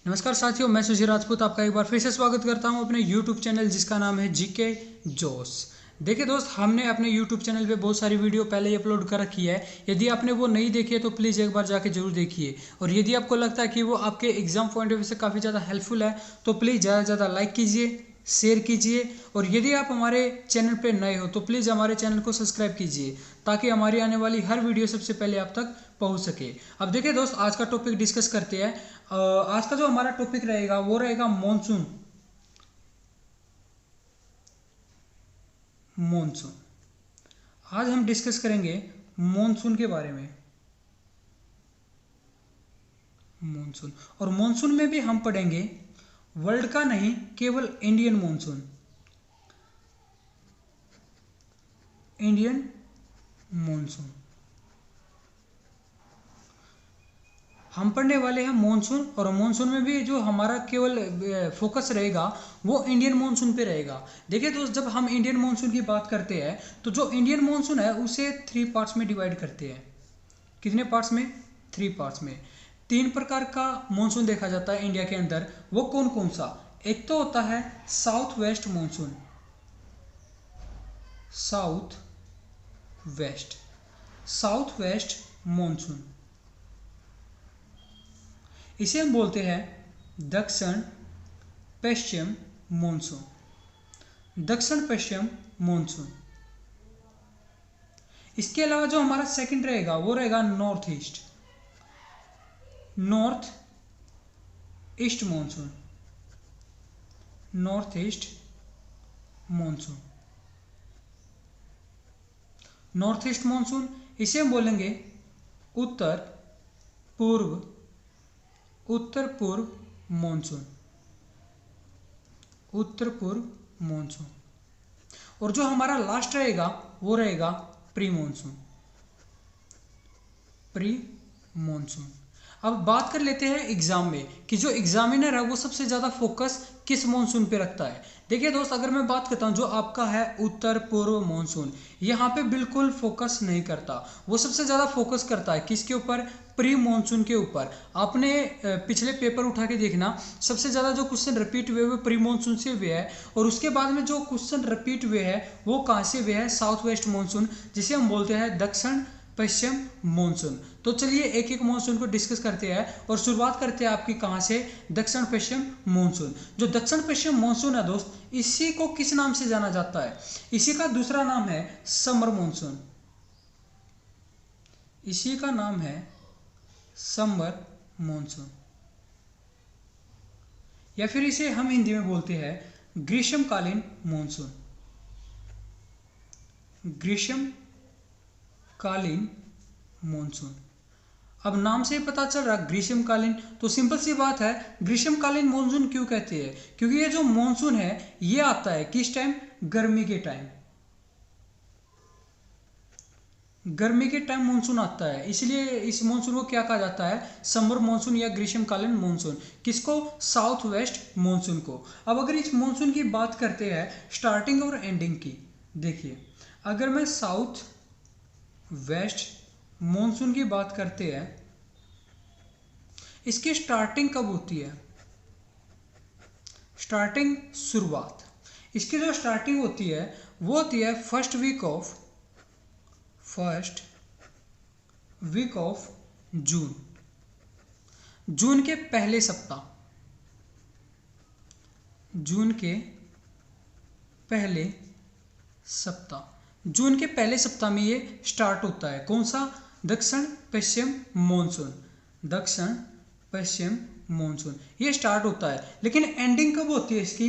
नमस्कार साथियों, मैं सुशील राजपूत आपका एक बार फिर से स्वागत करता हूं अपने YouTube चैनल जिसका नाम है जीके जोश। देखिए दोस्त, हमने अपने YouTube चैनल पे बहुत सारी वीडियो पहले ही अपलोड कर रखी है। यदि आपने वो नहीं देखी है तो प्लीज़ एक बार जाके जरूर देखिए। और यदि आपको लगता है कि वो आपके एग्जाम पॉइंट ऑफ व्यू से काफ़ी ज़्यादा हेल्पफुल है तो प्लीज़ ज़्यादा से ज़्यादा लाइक कीजिए, शेयर कीजिए। और यदि आप हमारे चैनल पे नए हो तो प्लीज़ हमारे चैनल को सब्सक्राइब कीजिए ताकि हमारी आने वाली हर वीडियो सबसे पहले आप तक पहुंच सके। अब देखिए दोस्त, आज का टॉपिक डिस्कस करते हैं। आज का जो हमारा टॉपिक रहेगा वो रहेगा मॉनसून। मॉनसून आज हम डिस्कस करेंगे मॉनसून के बारे में। मॉनसून और मॉनसून में भी हम पढ़ेंगे वर्ल्ड का नहीं, केवल इंडियन मॉनसून। इंडियन मॉनसून हम पढ़ने वाले हैं मॉनसून। और मॉनसून में भी जो हमारा केवल फोकस रहेगा वो इंडियन मॉनसून पे रहेगा। देखिए दोस्त, जब हम इंडियन मॉनसून की बात करते हैं तो जो इंडियन मॉनसून है उसे 3 पार्ट्स में डिवाइड करते हैं। कितने पार्ट्स में? 3 पार्ट्स में। 3 प्रकार का मॉनसून देखा जाता है इंडिया के अंदर। वो कौन कौन सा? एक तो होता है south west monsoon. South west monsoon इसे हम बोलते हैं दक्षिण पश्चिम मॉनसून। दक्षिण पश्चिम मॉनसून। इसके अलावा जो हमारा सेकंड रहेगा वो रहेगा north east monsoon. North east monsoon इसे हम बोलेंगे उत्तर पूर्व मॉनसून। और जो हमारा लास्ट रहेगा वो रहेगा प्री मॉनसून। अब बात कर लेते हैं एग्जाम में कि जो एग्जामिनर है वो सबसे ज़्यादा फोकस किस मॉनसून पे रखता है। देखिए दोस्त, अगर मैं बात करता हूँ जो आपका है उत्तर पूर्व मॉनसून, यहाँ पे बिल्कुल फोकस नहीं करता। वो सबसे ज़्यादा फोकस करता है किसके ऊपर? प्री मॉनसून के ऊपर। आपने पिछले पेपर उठा के देखना, सबसे ज़्यादा जो क्वेश्चन रिपीट हुए वो प्री मॉनसून से हुए हैं। और उसके बाद में जो क्वेश्चन रिपीट हुए हैं वो कहाँ से हुए हैं? साउथ वेस्ट मॉनसून, जिसे हम बोलते हैं दक्षिण पश्चिम मॉनसून। तो चलिए एक एक मॉनसून को डिस्कस करते हैं और शुरुआत करते हैं आपकी कहाँ से? दक्षिण पश्चिम मॉनसून। जो दक्षिण पश्चिम मॉनसून है दोस्त, इसी को किस नाम से जाना जाता है? इसी का दूसरा नाम है समर मॉनसून। इसी का नाम है समर मॉनसून, या फिर इसे हम हिंदी में बोलते हैं ग्रीष्मकालीन मॉनसून। ग्रीष्मकालीन मॉनसून। अब नाम से पता चल रहा ग्रीष्मकालीन, तो सिंपल सी बात है ग्रीष्मकालीन मॉनसून क्यों कहते हैं? क्योंकि ये जो मॉनसून है ये आता है किस टाइम? गर्मी के टाइम। गर्मी के टाइम मॉनसून आता है, इसलिए इस मॉनसून को क्या कहा जाता है? समर मॉनसून या ग्रीष्मकालीन मॉनसून। किसको? साउथ वेस्ट मॉनसून को। अब अगर इस मॉनसून की बात करते हैं स्टार्टिंग और एंडिंग की, देखिए अगर मैं साउथ वेस्ट मॉनसून की बात करते हैं, इसकी स्टार्टिंग कब होती है? शुरुआत इसकी जो स्टार्टिंग होती है वो होती है फर्स्ट वीक ऑफ जून। जून के पहले सप्ताह। जून के पहले सप्ताह में ये स्टार्ट होता है। कौन सा? दक्षिण पश्चिम मॉनसून ये स्टार्ट होता है। लेकिन एंडिंग कब होती है इसकी?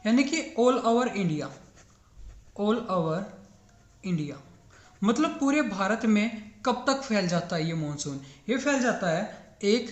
यानी कि ऑल ओवर इंडिया, मतलब पूरे भारत में कब तक फैल जाता है ये मॉनसून? ये फैल जाता है 1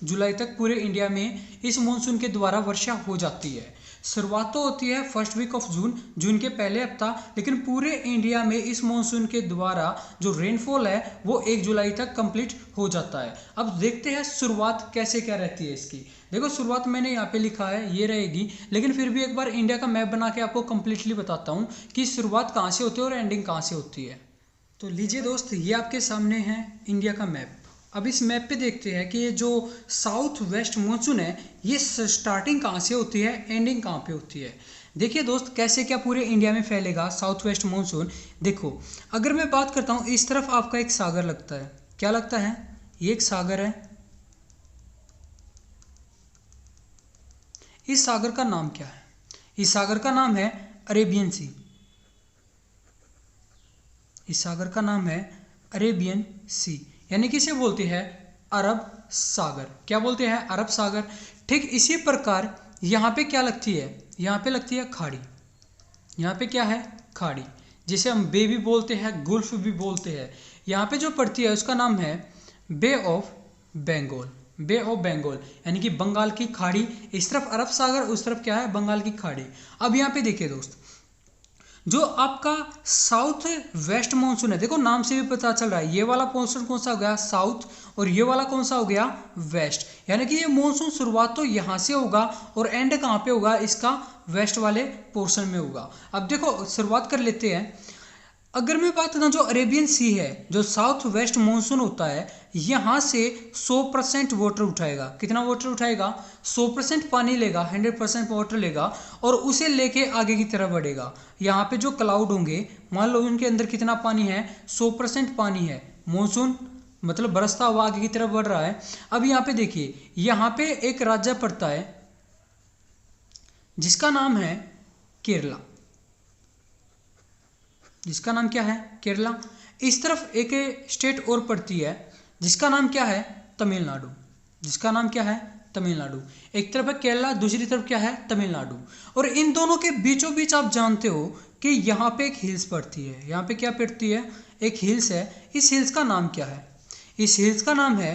जुलाई तक पूरे इंडिया में इस मॉनसून के द्वारा वर्षा हो जाती है। शुरुआत तो होती है फर्स्ट वीक ऑफ जून के पहले हफ्ता, लेकिन पूरे इंडिया में इस मॉनसून के द्वारा जो रेनफॉल है वो 1 जुलाई तक कंप्लीट हो जाता है। अब देखते हैं शुरुआत कैसे क्या रहती है इसकी। देखो शुरुआत मैंने यहाँ पे लिखा है ये रहेगी, लेकिन फिर भी एक बार इंडिया का मैप बना के आपको कंप्लीटली बताता हूँ कि शुरुआत कहाँ से होती है और एंडिंग कहाँ से होती है। तो लीजिए दोस्त, ये आपके सामने है इंडिया का मैप। अब इस मैप पे देखते हैं कि ये जो साउथ वेस्ट मानसून है ये स्टार्टिंग कहाँ से होती है, एंडिंग कहाँ पे होती है। देखिए दोस्त कैसे क्या पूरे इंडिया में फैलेगा साउथ वेस्ट मानसून। देखो अगर मैं बात करता हूँ, इस तरफ आपका एक सागर लगता है, क्या लगता है, ये एक सागर है। इस सागर का नाम क्या है, इस सागर का नाम है अरेबियन सी। इस सागर का नाम है अरेबियन सी, यानी कि इसे बोलते हैं अरब सागर। क्या बोलते हैं, अरब सागर। ठीक इसी प्रकार यहाँ पे क्या लगती है, यहाँ पे लगती है खाड़ी। यहाँ पे क्या है, खाड़ी, जिसे हम बे भी बोलते हैं, गुल्फ भी बोलते हैं। यहाँ पे जो पड़ती है उसका नाम है bay of Bengal. Bay of Bengal यानी कि बंगाल की खाड़ी। इस तरफ अरब सागर, उस तरफ क्या है, बंगाल की खाड़ी। अब यहाँ पे देखिए दोस्त, जो आपका साउथ वेस्ट मानसून है, देखो नाम से भी पता चल रहा है ये वाला मानसून कौन सा हो गया, साउथ, और ये वाला कौन सा हो गया, वेस्ट। यानी कि ये मानसून शुरुआत तो यहाँ से होगा और एंड कहाँ पे होगा, इसका वेस्ट वाले पोर्शन में होगा। अब देखो शुरुआत कर लेते हैं। अगर मैं बात करूँ जो अरेबियन सी है, जो साउथ वेस्ट मानसून होता है, यहाँ से 100% वाटर उठाएगा। कितना वाटर उठाएगा, 100% पानी लेगा, 100% वाटर लेगा और उसे लेके आगे की तरफ बढ़ेगा। यहाँ पे जो क्लाउड होंगे, मान लो उनके अंदर कितना पानी है, 100% पानी है। मानसून मतलब बरसता हुआ आगे की तरफ बढ़ रहा है। अब यहाँ पे देखिए, यहाँ पे एक राज्य पड़ता है जिसका नाम है केरला। जिसका नाम क्या है, केरला। इस तरफ एक स्टेट और पड़ती है जिसका नाम क्या है, तमिलनाडु। जिसका नाम क्या है, तमिलनाडु। एक तरफ है केरला, दूसरी तरफ क्या है, तमिलनाडु। और इन दोनों के बीचों बीच आप जानते हो कि यहाँ पे एक हिल्स पड़ती है। यहाँ पे क्या पड़ती है, एक हिल्स है। इस हिल्स का नाम क्या है, इस हिल्स का नाम है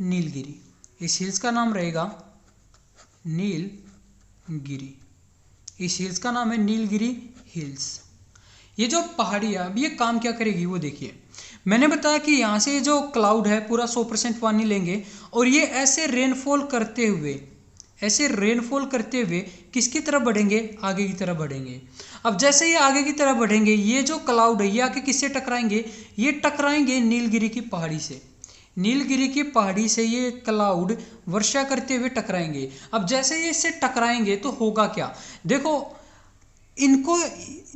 नीलगिरी। इस हिल्स का नाम रहेगा नीलगिरी। इस हिल्स का नाम है नीलगिरी हिल्स। ये जो पहाड़ी है, अब ये काम क्या करेगी वो देखिए। मैंने बताया कि यहाँ से जो क्लाउड है पूरा 100% पानी लेंगे और ये ऐसे रेनफॉल करते हुए, ऐसे रेनफॉल करते हुए किसकी तरफ बढ़ेंगे, आगे की तरफ बढ़ेंगे। अब जैसे ये आगे की तरफ बढ़ेंगे, ये जो क्लाउड है ये आके किससे टकराएंगे, ये टकराएंगे नीलगिरी की पहाड़ी से। नीलगिरी की पहाड़ी से ये क्लाउड वर्षा करते हुए टकराएंगे। अब जैसे ये इससे टकराएंगे तो होगा क्या, देखो इनको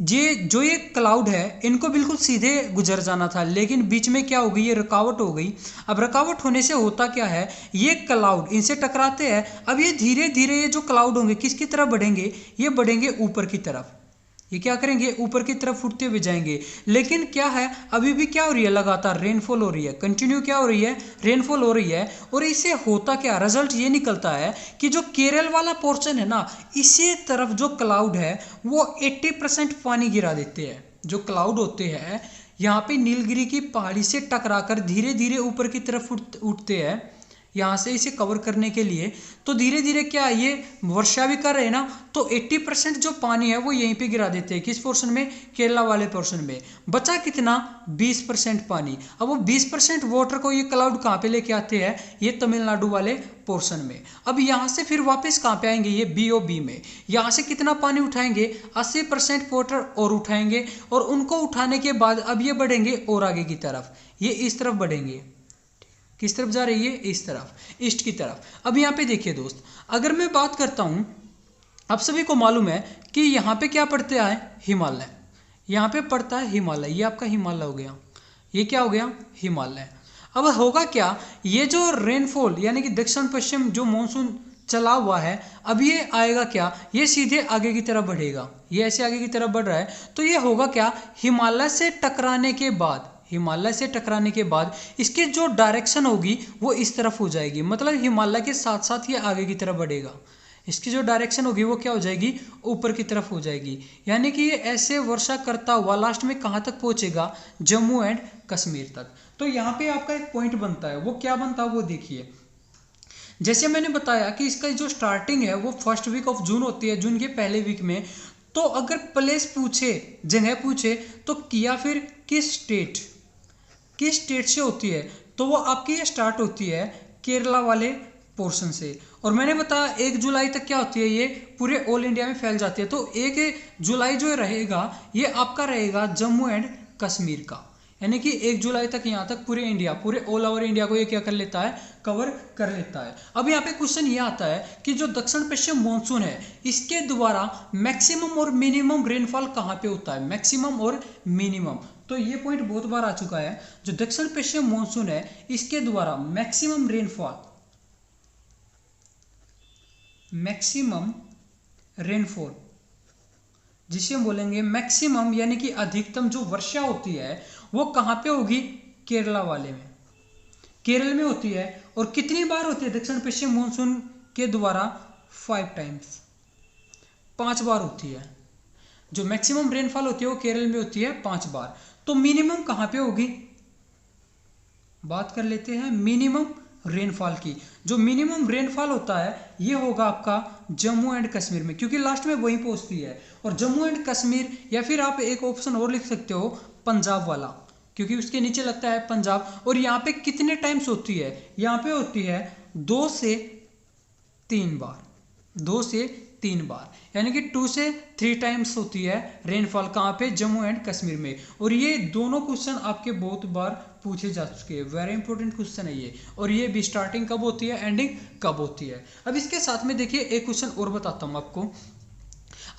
जो ये क्लाउड है इनको बिल्कुल सीधे गुजर जाना था, लेकिन बीच में क्या हो गई, ये रुकावट हो गई। अब रुकावट होने से होता क्या है, ये क्लाउड इनसे टकराते हैं। अब ये धीरे धीरे ये जो क्लाउड होंगे किसकी तरफ बढ़ेंगे, ये बढ़ेंगे ऊपर की तरफ। ये क्या करेंगे, ऊपर की तरफ उठते हुए जाएंगे। लेकिन क्या है, अभी भी क्या हो रही है, लगातार रेनफॉल हो रही है, कंटिन्यू क्या हो रही है, रेनफॉल हो रही है। और इससे होता क्या, रिजल्ट ये निकलता है कि जो केरल वाला पोर्शन है ना, इसी तरफ जो क्लाउड है वो 80% पानी गिरा देते हैं। जो क्लाउड होते हैं यहाँ पे नीलगिरी की पहाड़ी से टकराकर धीरे धीरे ऊपर की तरफ उठते हैं यहाँ से इसे कवर करने के लिए। तो धीरे धीरे क्या ये वर्षा भी कर रहे हैं ना, तो 80% जो पानी है वो यहीं पे गिरा देते हैं। किस पोर्शन में, केरला वाले पोर्शन में। बचा कितना, 20% पानी। अब वो 20% वाटर को ये क्लाउड कहाँ पे लेके आते हैं, ये तमिलनाडु वाले पोर्शन में। अब यहाँ से फिर वापस कहाँ पे आएंगे, ये BOB में। यहाँ से कितना पानी उठाएंगे, 80% वाटर और उठाएंगे। और उनको उठाने के बाद अब ये बढ़ेंगे और आगे की तरफ, ये इस तरफ बढ़ेंगे। किस तरफ जा रही है, इस तरफ, ईस्ट की तरफ। अब यहाँ पे देखिए दोस्त, अगर मैं बात करता हूँ, आप सभी को मालूम है कि यहाँ पे क्या पड़ता है, हिमालय। यहाँ पे पड़ता है हिमालय, ये आपका हिमालय हो गया। ये क्या हो गया, हिमालय। अब होगा क्या, ये जो रेनफॉल यानी कि दक्षिण पश्चिम जो मानसून चला हुआ है, अब ये आएगा क्या, ये सीधे आगे की तरफ बढ़ेगा। ये ऐसे आगे की तरफ बढ़ रहा है, तो ये होगा क्या, हिमालय से टकराने के बाद, हिमालय से टकराने के बाद इसकी जो डायरेक्शन होगी वो इस तरफ हो जाएगी। मतलब हिमालय के साथ साथ ये आगे की तरफ बढ़ेगा। इसकी जो डायरेक्शन होगी वो क्या हो जाएगी, ऊपर की तरफ हो जाएगी। यानी कि ये ऐसे वर्षा करता हुआ लास्ट में कहाँ तक पहुँचेगा, जम्मू एंड कश्मीर तक। तो यहाँ पे आपका एक पॉइंट बनता है, वो क्या बनता है वो देखिए। जैसे मैंने बताया कि इसका जो स्टार्टिंग है वो फर्स्ट वीक ऑफ जून होती है, जून के पहले वीक में। तो अगर प्लेस पूछे, जगह पूछे, तो या फिर किस स्टेट से होती है, तो वो आपकी ये स्टार्ट होती है केरला वाले पोर्शन से। और मैंने बताया 1 जुलाई तक क्या होती है, ये पूरे ऑल इंडिया में फैल जाती है। तो 1 जुलाई जो रहेगा ये आपका रहेगा जम्मू एंड कश्मीर का, यानी कि 1 जुलाई तक यहाँ तक पूरे इंडिया, पूरे ऑल ओवर इंडिया को ये क्या कर लेता है, कवर कर लेता है। अब यहाँ पे क्वेश्चन ये आता है कि जो दक्षिण पश्चिम मॉनसून है इसके द्वारा मैक्सिमम और मिनिमम रेनफॉल कहाँ पे होता है, मैक्सिमम और मिनिमम। तो ये पॉइंट बहुत बार आ चुका है, जो दक्षिण पश्चिम मॉनसून है इसके द्वारा मैक्सिमम रेनफॉल, मैक्सिमम रेनफॉल जिसे हम बोलेंगे मैक्सिमम यानी कि अधिकतम जो वर्षा होती है वो कहाँ पे होगी, केरला वाले में, केरल में होती है। और कितनी बार होती है दक्षिण पश्चिम मानसून के द्वारा, 5 टाइम्स, 5 बार होती है। जो मैक्सिमम रेनफॉल होती है वो केरल में होती है 5 बार। तो मिनिमम कहाँ पे होगी, बात कर लेते हैं मिनिमम रेनफॉल की। जो मिनिमम रेनफॉल होता है ये होगा आपका जम्मू एंड कश्मीर में, क्योंकि लास्ट में वही पहुंचती है। और जम्मू एंड कश्मीर, या फिर आप एक ऑप्शन और लिख सकते हो पंजाब वाला, क्योंकि उसके नीचे लगता है पंजाब। और यहाँ पे कितने टाइम्स होती है, यहाँ पे होती है 2 से 3 बार, 2 से 3 बार, यानी कि 2 से 3 टाइम्स होती है रेनफॉल। कहाँ पे, जम्मू एंड कश्मीर में। और ये दोनों क्वेश्चन आपके बहुत बार पूछे जा चुके हैं, वेरी इंपॉर्टेंट क्वेश्चन है ये। और ये भी स्टार्टिंग कब होती है, एंडिंग कब होती है। अब इसके साथ में देखिए एक क्वेश्चन और बताता हूँ आपको।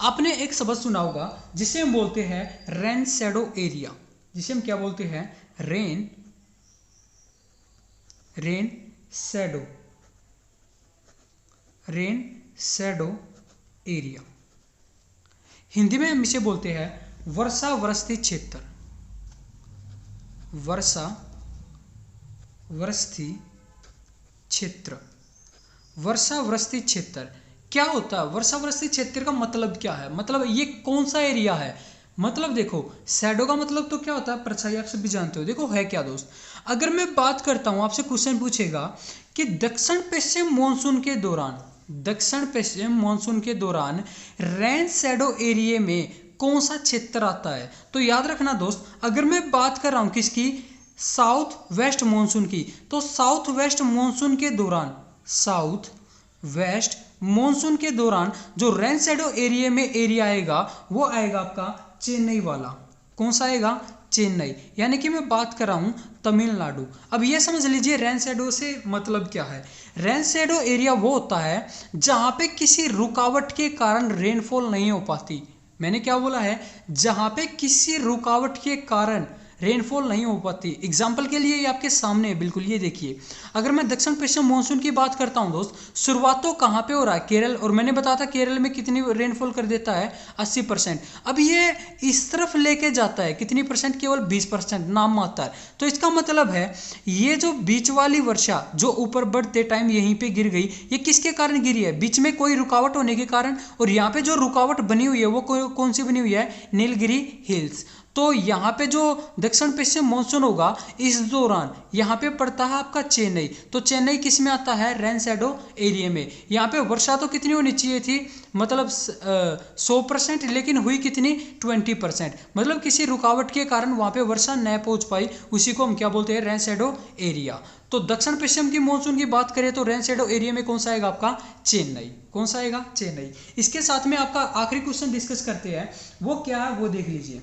आपने एक शब्द सुना होगा जिसे हम बोलते हैं रेन शैडो एरिया, जिसे हम क्या बोलते हैं, rain shadow, rain shadow area. Hindi में हम इसे बोलते हैं वर्षावृष्टि क्षेत्र, वर्षावृष्टि क्षेत्र, वर्षावृष्टि क्षेत्र। क्या होता है वर्षावृष्टि क्षेत्र का मतलब क्या है, मतलब ये कौन सा एरिया है। मतलब देखो शैडो का मतलब तो क्या होता है, परछाई, आप सभी जानते हो। देखो है क्या दोस्त, अगर मैं बात करता हूं, आपसे क्वेश्चन पूछेगा कि दक्षिण पश्चिम मानसून के दौरान, दक्षिण पश्चिम मानसून के दौरान रेन शैडो एरिया में कौन सा क्षेत्र आता है, तो याद रखना दोस्त, अगर मैं बात कर रहा हूं किसकी, साउथ वेस्ट मानसून की, तो साउथ वेस्ट मानसून के दौरान, साउथ वेस्ट मानसून के दौरान जो रेन शैडो एरिया में एरिया आएगा वो आएगा आपका चेन्नई वाला। कौन सा आएगा, चेन्नई, यानी कि मैं बात कर रहा हूं तमिलनाडु। अब ये समझ लीजिए रेन शैडो से मतलब क्या है। रेन शैडो एरिया वो होता है जहां पे किसी रुकावट के कारण रेनफॉल नहीं हो पाती। मैंने क्या बोला है, जहां पे किसी रुकावट के कारण रेनफॉल नहीं हो पाती। एग्जाम्पल के लिए ये आपके सामने है बिल्कुल, ये देखिए। अगर मैं दक्षिण पश्चिम मानसून की बात करता हूं दोस्त, शुरुआत तो कहाँ पे हो रहा है, केरल। और मैंने बताया था केरल में कितनी रेनफॉल कर देता है, 80%। अब ये इस तरफ लेके जाता है कितनी परसेंट, केवल 20% नाम मात्र है। तो इसका मतलब है ये जो बीच वाली वर्षा जो ऊपर बढ़ते टाइम यहीं पे गिर गई, ये किसके कारण गिरी है, बीच में कोई रुकावट होने के कारण। और यहाँ पे जो रुकावट बनी हुई है वो कौन सी बनी हुई है, नीलगिरी हिल्स। तो यहाँ पे जो दक्षिण पश्चिम मानसून होगा इस दौरान यहाँ पे पड़ता है आपका चेन्नई। तो चेन्नई किस में आता है, रेन शैडो एरिया में। यहाँ पे वर्षा तो कितनी होनी चाहिए थी, मतलब 100%, लेकिन हुई कितनी, 20%। मतलब किसी रुकावट के कारण वहाँ पे वर्षा न पहुँच पाई, उसी को हम क्या बोलते हैं, रेन शैडो एरिया। तो दक्षिण पश्चिम की मानसून की बात करें तो रेन शैडो एरिया में कौन सा आएगा आपका, चेन्नई। कौन सा आएगा, चेन्नई। इसके साथ में आपका आखिरी क्वेश्चन डिस्कस करते हैं, वो क्या है वो देख लीजिए।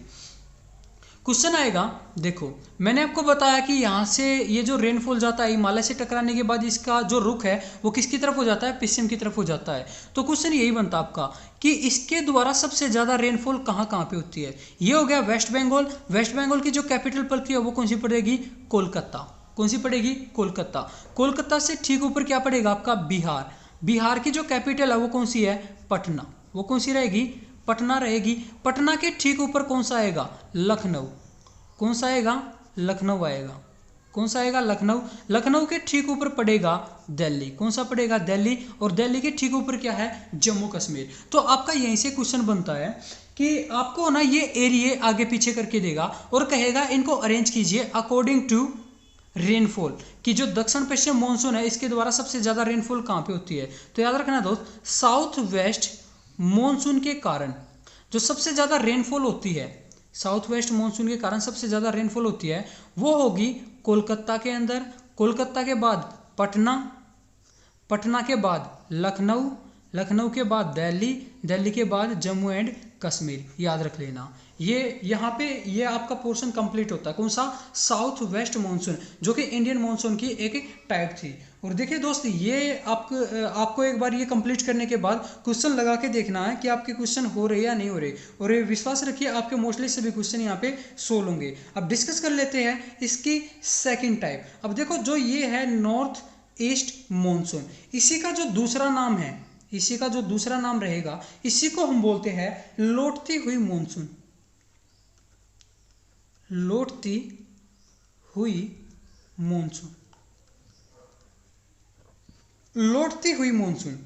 क्वेश्चन आएगा, देखो मैंने आपको बताया कि यहाँ से ये जो रेनफॉल जाता है हिमालय से टकराने के बाद इसका जो रुख है वो किसकी तरफ हो जाता है, पश्चिम की तरफ हो जाता है। तो क्वेश्चन यही बनता है आपका कि इसके द्वारा सबसे ज़्यादा रेनफॉल कहाँ कहाँ पे होती है। ये हो गया वेस्ट बंगाल। वेस्ट बंगाल की जो कैपिटल पड़ती है वो कौन सी पड़ेगी, कोलकाता। कौन सी पड़ेगी, कोलकाता। कोलकाता से ठीक ऊपर क्या पड़ेगा आपका, बिहार। बिहार की जो कैपिटल है वो कौन सी है, पटना। वो कौन सी रहेगी, पटना रहेगी। पटना के ठीक ऊपर कौन सा आएगा, लखनऊ। कौन सा आएगा, लखनऊ आएगा। कौन सा आएगा, लखनऊ। लखनऊ के ठीक ऊपर पड़ेगा दिल्ली। कौन सा पड़ेगा, दिल्ली। और दिल्ली के ठीक ऊपर क्या है, जम्मू कश्मीर। तो आपका यहीं से क्वेश्चन बनता है कि आपको ना ये एरिया आगे पीछे करके देगा और कहेगा इनको अरेंज कीजिए अकॉर्डिंग टू रेनफॉल, कि जो दक्षिण पश्चिम मानसून है इसके द्वारा सबसे ज्यादा रेनफॉल कहाँ पे होती है। तो याद रखना दोस्त, साउथ वेस्ट मानसून के कारण जो सबसे ज्यादा रेनफॉल होती है, साउथ वेस्ट मानसून के कारण सबसे ज्यादा रेनफॉल होती है वो होगी कोलकाता के अंदर। कोलकाता के बाद पटना, पटना के बाद लखनऊ, लखनऊ के बाद दिल्ली, दिल्ली के बाद जम्मू एंड कश्मीर, याद रख लेना। ये यहाँ पे ये आपका पोर्शन कंप्लीट होता है। कौन सा? साउथ वेस्ट मानसून, जो कि इंडियन मानसून की एक टाइप थी। और देखिए दोस्त, ये आपको एक बार ये कंप्लीट करने के बाद क्वेश्चन लगा के देखना है कि आपके क्वेश्चन हो रहे या नहीं हो रहे, और ये विश्वास रखिए आपके मोस्टली सभी क्वेश्चन यहाँ पे सोल्व होंगे। अब डिस्कस कर लेते हैं इसकी सेकेंड टाइप। अब देखो, जो ये है नॉर्थ ईस्ट मानसून, इसी का जो दूसरा नाम है, इसी का जो दूसरा नाम रहेगा, इसी को हम बोलते हैं लौटती हुई मानसून। लौटती हुई मानसून, लौटती हुई मानसून,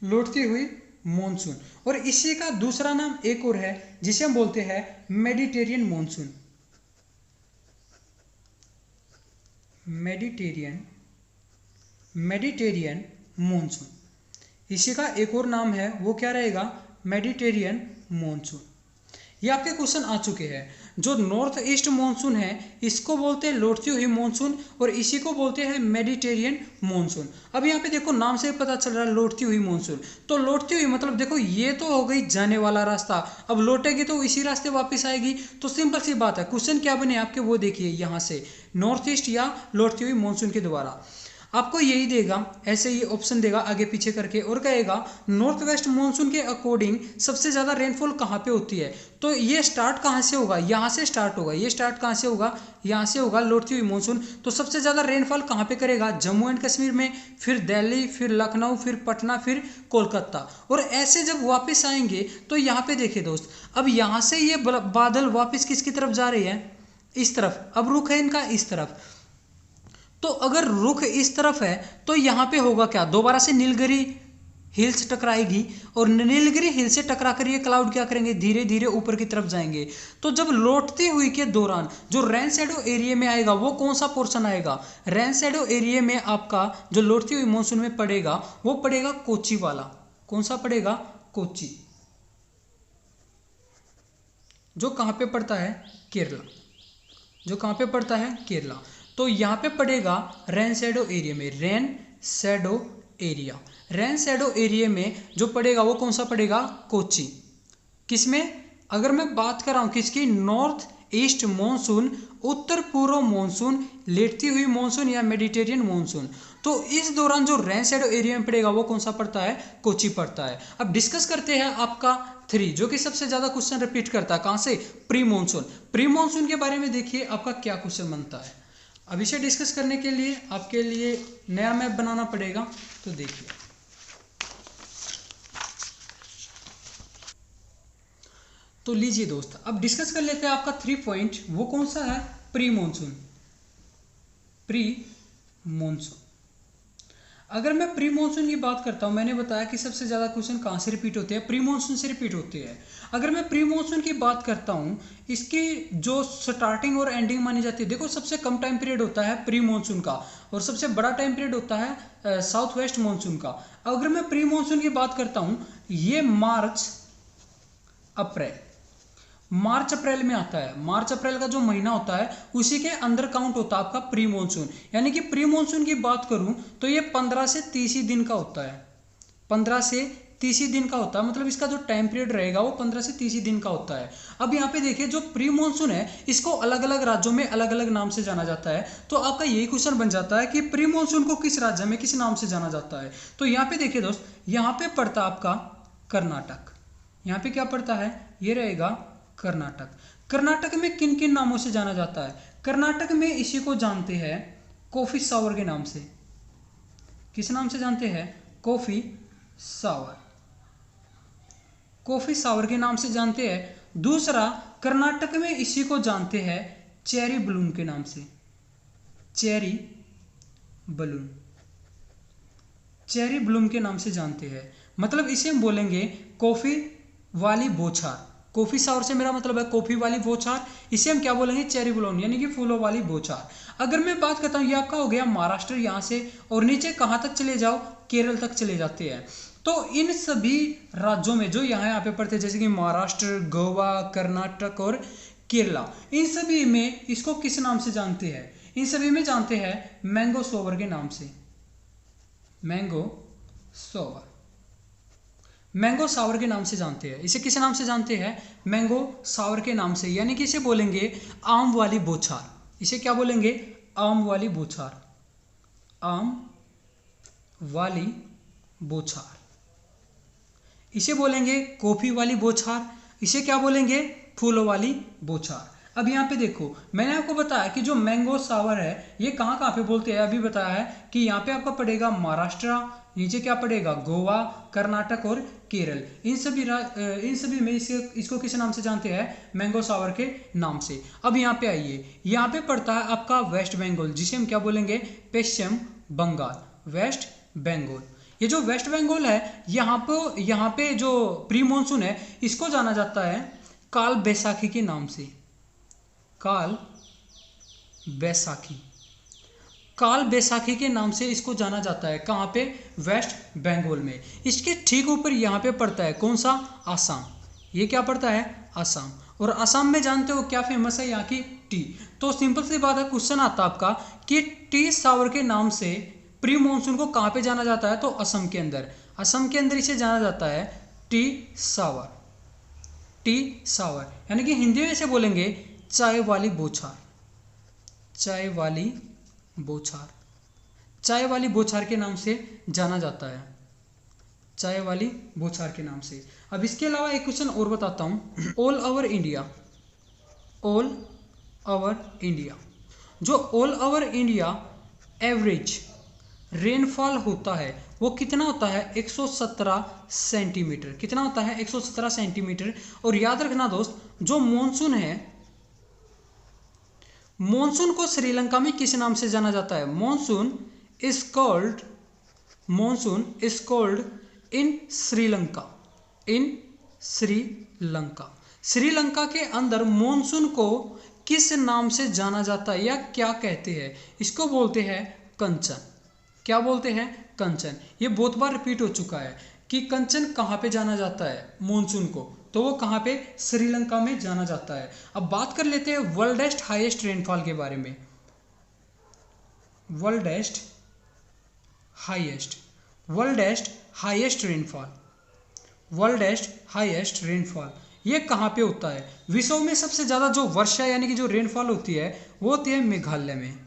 लौटती हुई मानसून। और इसी का दूसरा नाम एक और है जिसे हम बोलते हैं मेडिटेरियन मानसून। मेडिटेरियन मानसून, इसी का एक और नाम है, वो क्या रहेगा? Mediterranean monsoon. ये आपके क्वेश्चन आ चुके हैं। जो नॉर्थ ईस्ट मानसून है इसको बोलते हैं लौटती हुई मानसून, और इसी को बोलते हैं मेडिटेरियन मानसून। अब यहाँ पे देखो, नाम से पता चल रहा है लौटती हुई मानसून। तो लौटती हुई मतलब देखो, ये तो हो गई जाने वाला रास्ता, अब लौटेगी तो इसी रास्ते वापस आएगी। तो सिंपल सी बात है, क्वेश्चन क्या बने आपके वो देखिए, यहाँ से नॉर्थ ईस्ट या लौटती हुई मानसून के द्वारा आपको यही देगा, ऐसे ही ऑप्शन देगा आगे पीछे करके, और कहेगा नॉर्थ वेस्ट मानसून के अकॉर्डिंग सबसे ज़्यादा रेनफॉल कहाँ पे होती है। तो ये स्टार्ट कहाँ से होगा? यहाँ से स्टार्ट होगा। ये स्टार्ट कहाँ से होगा? यहाँ से होगा लौटती हुई मानसून। तो सबसे ज़्यादा रेनफॉल कहाँ पे करेगा? जम्मू एंड कश्मीर में, फिर दिल्ली, फिर लखनऊ, फिर पटना, फिर कोलकाता। और ऐसे जब वापस आएंगे तो यहाँ पे देखिए दोस्त, अब यहाँ से ये बादल वापस किसकी तरफ जा रहे हैं? इस तरफ। अब रुख है इनका इस तरफ। तो अगर रुख इस तरफ है तो यहाँ पे होगा क्या? दोबारा से नीलगिरी हिल्स टकराएगी, और नीलगिरी हिल से टकरा कर ये क्लाउड क्या करेंगे? धीरे धीरे ऊपर की तरफ जाएंगे। तो जब लौटती हुई के दौरान जो रेन शैडो एरिया में आएगा, वो कौन सा पोर्शन आएगा? रेन शैडो एरिया में आपका जो लौटती हुई मानसून में पड़ेगा वो पड़ेगा कोची वाला। कौन सा पड़ेगा? कोची, जो कहाँ पे पड़ता है? केरला। जो कहाँ पे पड़ता है? केरला। तो यहाँ पे पड़ेगा रेन शैडो एरिया में। Rain shadow area, rain shadow area में जो पड़ेगा वो कौन सा पड़ेगा? कोची। किसमें? अगर मैं बात कर रहा हूँ किसकी? नॉर्थ ईस्ट मानसून, उत्तर पूर्व मानसून, लेटती हुई मानसून या मेडिटेरियन मानसून। तो इस दौरान जो रेन शैडो एरिया में पड़ेगा वो कौन सा पड़ता है? कोची पड़ता है। अब डिस्कस करते हैं आपका 3, जो कि सबसे ज्यादा क्वेश्चन रिपीट करता है। कहाँ से? Pre monsoon. प्री मानसून के बारे में देखिए आपका क्या क्वेश्चन बनता है। अब इसे डिस्कस करने के लिए आपके लिए नया मैप बनाना पड़ेगा। तो देखिए, तो लीजिए दोस्त, अब डिस्कस कर लेते हैं आपका 3 पॉइंट। वो कौन सा है? Pre monsoon. प्री मानसून, अगर मैं प्री मानसून की बात करता हूं, मैंने बताया कि सबसे ज्यादा क्वेश्चन कहां से रिपीट होते हैं? प्री मानसून से रिपीट होते हैं। अगर मैं प्री मानसून की बात करता हूं, इसकी जो स्टार्टिंग और एंडिंग मानी जाती है, देखो सबसे कम टाइम पीरियड होता है प्री मानसून का, और सबसे बड़ा टाइम पीरियड होता है साउथ वेस्ट मानसून का। अगर मैं प्री मानसून की बात करता हूं, ये मार्च अप्रैल में आता है। मार्च अप्रैल का जो महीना होता है उसी के अंदर काउंट होता है आपका प्री मानसून। यानी कि प्री मानसून की बात करूं तो ये 15 से 30 ही दिन का होता है। 15 से 30 ही दिन का होता है, मतलब इसका जो टाइम पीरियड रहेगा वो 15 से 30 ही दिन का होता है। अब यहाँ पे देखिए, जो प्री मानसून है इसको अलग अलग राज्यों में अलग अलग नाम से जाना जाता है। तो आपका यही क्वेश्चन बन जाता है कि प्री मानसून को किस राज्य में किस नाम से जाना जाता है। तो यहाँ पे देखिए दोस्त, यहाँ पे पड़ता आपका कर्नाटक। यहाँ पे क्या पड़ता है? ये रहेगा कर्नाटक। कर्नाटक में किन किन नामों से जाना जाता है? कर्नाटक में इसी को जानते हैं कॉफी सावर के नाम से। किस नाम से जानते हैं? कॉफी सावर। कॉफी सावर के नाम से जानते हैं। दूसरा, कर्नाटक में इसी को जानते हैं चेरी बलून के नाम से। चेरी बलून, चेरी ब्लूम के नाम से जानते हैं। मतलब इसे हम बोलेंगे कॉफी वाली बौछार। कॉफी सावर से मेरा मतलब है कॉफी वाली बौछार, इसे हम क्या बोलेंगे? चेरी ब्लूम, यानी कि फूलों वाली बौछार। अगर मैं बात करता हूँ, ये आपका हो गया महाराष्ट्र, यहाँ से और नीचे कहाँ तक चले जाओ? केरल तक चले जाते हैं। तो इन सभी राज्यों में जो यहाँ पे पड़ते हैं, जैसे कि महाराष्ट्र, गोवा, कर्नाटक और केरला, इन सभी में इसको किस नाम से जानते हैं? इन सभी में जानते हैं मैंगो सोवर के नाम से। मैंगो सोवर, मैंगो सावर के नाम से जानते हैं। इसे किस नाम से जानते हैं? मैंगो सावर के नाम से, यानी कि इसे बोलेंगे आम वाली बौछार। इसे क्या बोलेंगे? आम वाली बौछार, आम वाली बौछार। इसे बोलेंगे कॉफी वाली बौछार। इसे क्या बोलेंगे? फूलों वाली बौछार। अब यहाँ पे देखो, मैंने आपको बताया कि जो मैंगो सावर है ये कहाँ कहाँ पे बोलते हैं। अभी बताया है कि यहाँ पे आपका पड़ेगा महाराष्ट्र, नीचे क्या पड़ेगा? गोवा, कर्नाटक और केरल। इन सभी में इसको किस नाम से जानते हैं? मैंगो सावर के नाम से। अब यहाँ पे आइए, यहाँ पे पड़ता है आपका वेस्ट बंगाल, जिसे हम क्या बोलेंगे? पश्चिम बंगाल, वेस्ट बंगाल। ये जो वेस्ट बंगाल है, यहाँ पे जो प्री मानसून है इसको जाना जाता है काल बैसाखी के नाम से। काल बैसाखी, काल बैसाखी के नाम से इसको जाना जाता है। कहाँ पे? वेस्ट बंगाल में। इसके ठीक ऊपर यहाँ पे पड़ता है कौन सा? आसाम। ये क्या पड़ता है? आसाम। और आसाम में जानते हो क्या फेमस है? यहाँ की टी। तो सिंपल सी बात है, क्वेश्चन आता है आपका कि टी सावर के नाम से प्री मानसून को कहाँ पे जाना जाता है? तो असम के अंदर। असम के अंदर इसे जाना जाता है टी सावर, टी सावर, यानी कि हिंदी में इसे बोलेंगे चाय वाली बौछार, चाय वाली बौछार। चाय वाली बौछार के नाम से जाना जाता है, चाय वाली बौछार के नाम से। अब इसके अलावा एक क्वेश्चन और बताता हूँ। All over India, all over India, जो all over India average rainfall होता है वो कितना होता है? 117 सेंटीमीटर। कितना होता है? 117 सेंटीमीटर। और याद रखना दोस्त, जो मॉनसून है, मॉनसून को श्रीलंका में किस नाम से जाना जाता है? Monsoon is called in Sri Lanka, in Sri Lanka. Sri Lanka के अंदर मॉनसून को किस नाम से जाना जाता है या क्या कहते हैं? इसको बोलते हैं कंचन। क्या बोलते हैं? कंचन। ये बहुत बार रिपीट हो चुका है कि कंचन कहाँ पे जाना जाता है मॉनसून को, तो वो कहाँ पे? श्रीलंका में जाना जाता है। अब बात कर लेते हैं वर्ल्डेस्ट हाईएस्ट रेनफॉल के बारे में। वर्ल्डेस्ट हाईएस्ट रेनफॉल, वर्ल्डेस्ट हाईएस्ट रेनफॉल ये कहाँ पे होता है? विश्व में सबसे ज़्यादा जो वर्षा यानी कि जो रेनफॉल होती है वो होती है मेघालय में।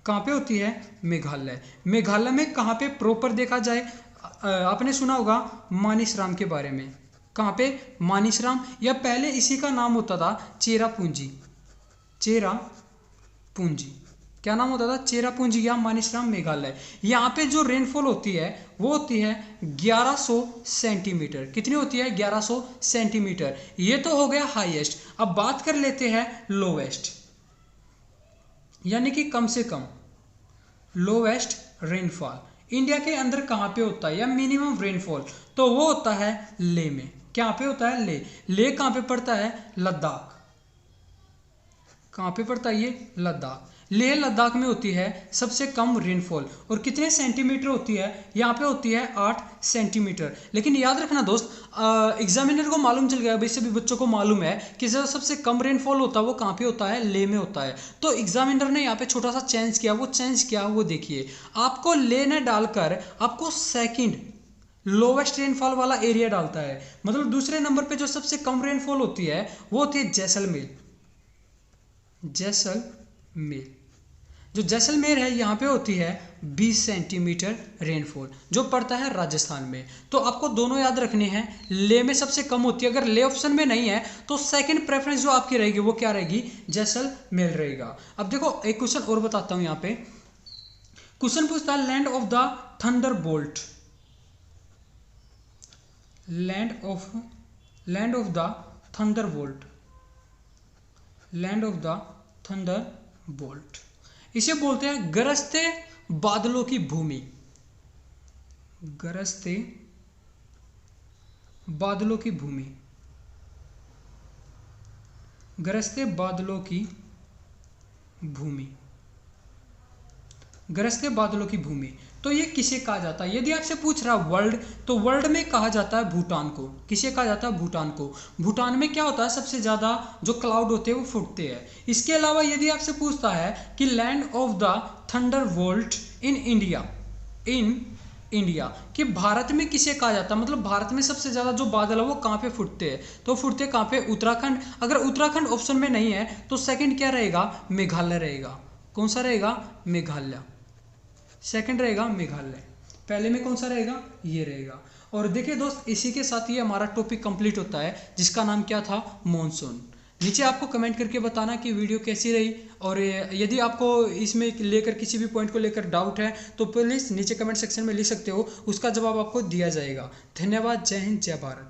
कहाँ पे होती है? मेघालय। मेघालय में कहाँ पे प्रॉपर देखा जाए? आपने सुना होगा मानिसराम के बारे में। कहाँ पे? मानिसराम, या पहले इसी का नाम होता था चेरापूंजी। चेरापूंजी क्या नाम होता था? चेरापूंजी या मानिसराम, मेघालय। यहाँ पे जो रेनफॉल होती है वो होती है 1100 सेंटीमीटर। कितनी होती है? 1100 सेंटीमीटर। ये तो हो गया हाईएस्ट। अब बात कर लेते हैं लोवेस्ट, यानी कि कम से कम। लोवेस्ट रेनफॉल इंडिया के अंदर कहाँ पे होता है या मिनिमम रेनफॉल? तो वो होता है लेह में। क्या पे होता है? लेह। लेह कहाँ पे पड़ता है? लद्दाख। कहाँ पे पड़ता है ये? लद्दाख। लेह लद्दाख में होती है सबसे कम रेनफॉल। और कितने सेंटीमीटर होती है? यहाँ पे होती है 8 सेंटीमीटर। लेकिन याद रखना दोस्त, एग्जामिनर को मालूम चल गया, भाई सभी बच्चों को मालूम है कि जो सबसे कम रेनफॉल होता है वो कहाँ पे होता है? लेह में होता है। तो एग्जामिनर ने यहाँ पे छोटा सा चेंज किया। वो चेंज किया वो देखिए, आपको लेह ने डालकर आपको सेकंड लोवेस्ट रेनफॉल वाला एरिया डालता है। मतलब दूसरे नंबर पे जो सबसे कम रेनफॉल होती है वो होती है जैसलमेर। जैसलमेर, जो जैसलमेर है यहाँ पे होती है 20 सेंटीमीटर रेनफॉल, जो पड़ता है राजस्थान में। तो आपको दोनों याद रखने हैं। लेह में सबसे कम होती है। अगर लेह ऑप्शन में नहीं है तो सेकंड प्रेफरेंस जो आपकी रहेगी वो क्या रहेगी? जैसलमेर रहेगा। अब देखो एक क्वेश्चन और बताता हूँ। यहाँ पे क्वेश्चन पूछता है land of the Thunderbolt, land of the Thunderbolt, land of the Thunderbolt. इसे बोलते हैं गरजते बादलों की भूमि, गरजते बादलों की भूमि, गरजते बादलों की भूमि, गरजते बादलों की भूमि। तो ये किसे कहा जाता है? यदि आपसे पूछ रहा वर्ल्ड, तो वर्ल्ड में कहा जाता है भूटान को। किसे कहा जाता है? भूटान को। भूटान में क्या होता है? सबसे ज़्यादा जो क्लाउड होते हैं वो फूटते हैं। इसके अलावा यदि आपसे पूछता है कि land of the Thunderbolt in India, in India. कि भारत में किसे कहा जाता है, मतलब भारत में सबसे ज़्यादा जो बादल है वो कहाँ पे फूटते हैं, तो फूटते कहाँ पे, उत्तराखंड। अगर उत्तराखंड ऑप्शन में नहीं है तो सेकंड क्या रहेगा, मेघालय रहेगा। कौन सा रहेगा, मेघालय। सेकंड रहेगा मेघालय, पहले में कौन सा रहेगा, ये रहेगा। और देखिए दोस्त, इसी के साथ ये हमारा टॉपिक कंप्लीट होता है जिसका नाम क्या था, मॉनसून। नीचे आपको कमेंट करके बताना कि वीडियो कैसी रही, और यदि आपको इसमें लेकर किसी भी पॉइंट को लेकर डाउट है तो प्लीज़ नीचे कमेंट सेक्शन में लिख सकते हो, उसका जवाब आपको दिया जाएगा। धन्यवाद। जय हिंद, जय भारत।